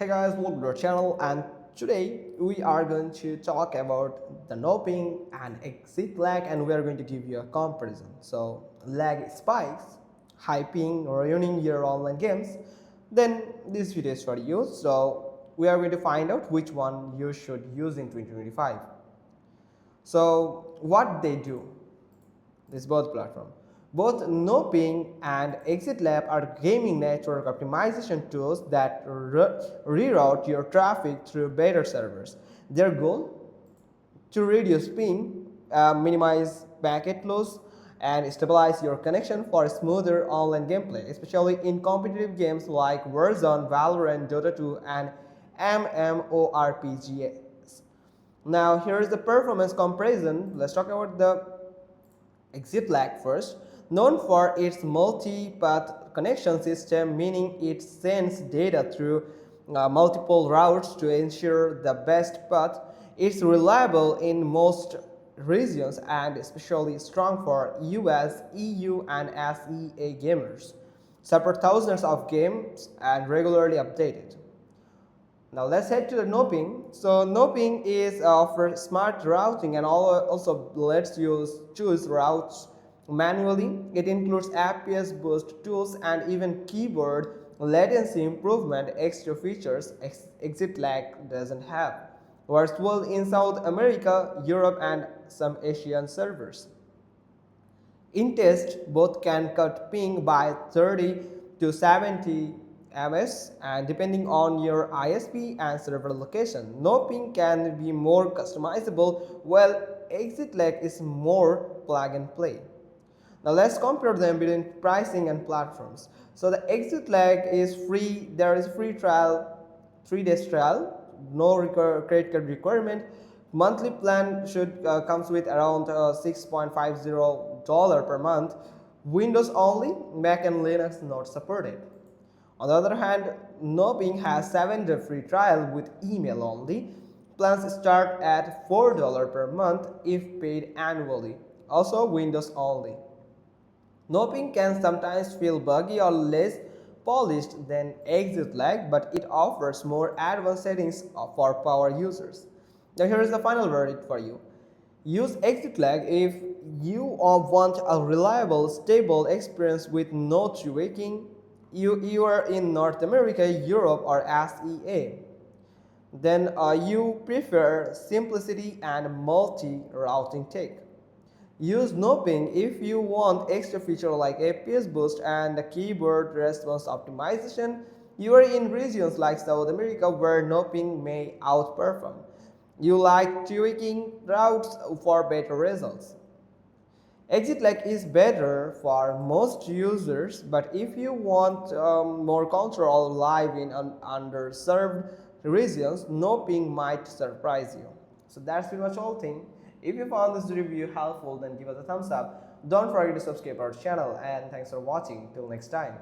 Hey guys, welcome to our channel, and today we are going to talk about the no ping and exit lag, and we are going to give you a comparison. So lag spikes, high ping ruining your online games, then this video is for you. So we are going to find out which one you should use in 2025. So what they do, this both platform. Both NoPing and Exitlag are gaming network optimization tools that reroute your traffic through better servers. Their goal? To reduce ping, minimize packet loss, and stabilize your connection for smoother online gameplay, especially in competitive games like Warzone, Valorant, Dota 2, and MMORPGs. Now, here is the performance comparison. Let's talk about the Exitlag first, known for its multi-path connection system, meaning it sends data through multiple routes to ensure the best path. It's reliable in most regions and especially strong for US, EU, and SEA gamers. Support thousands of games and regularly updated. Now let's head to the NoPing. So NoPing is for smart routing and also lets you choose routes manually. It includes FPS boost tools and even keyboard latency improvement extra features Exitlag doesn't have. Works well in South America, Europe, and some Asian servers. In test, both can cut ping by 30 to 70 ms and depending on your ISP and server location. No ping can be more customizable while Exitlag is more plug and play. Now let's compare them between pricing and platforms. So the Exitlag is free. There is free trial, 3 days trial, no credit card requirement. Monthly plan should comes with around $6.50 per month. Windows only, Mac and Linux not supported. On the other hand, NoPing has 7-day free trial with email only. Plans start at $4 per month if paid annually. Also Windows only. NoPing can sometimes feel buggy or less polished than Exitlag, but it offers more advanced settings for power users. Now here is the final verdict for you. Use Exitlag if you want a reliable, stable experience with no tweaking. You are in North America, Europe, or SEA. Then you prefer simplicity and multi-routing tech. Use NoPing if you want extra feature like FPS boost and keyboard response optimization. You are in regions like South America where NoPing may outperform. You like tweaking routes for better results. Exitlag is better for most users, but if you want more control live in underserved regions, NoPing might surprise you. So that's pretty much all thing. If you found this review helpful, then give us a thumbs up. Don't forget to subscribe our channel, and thanks for watching. Till next time.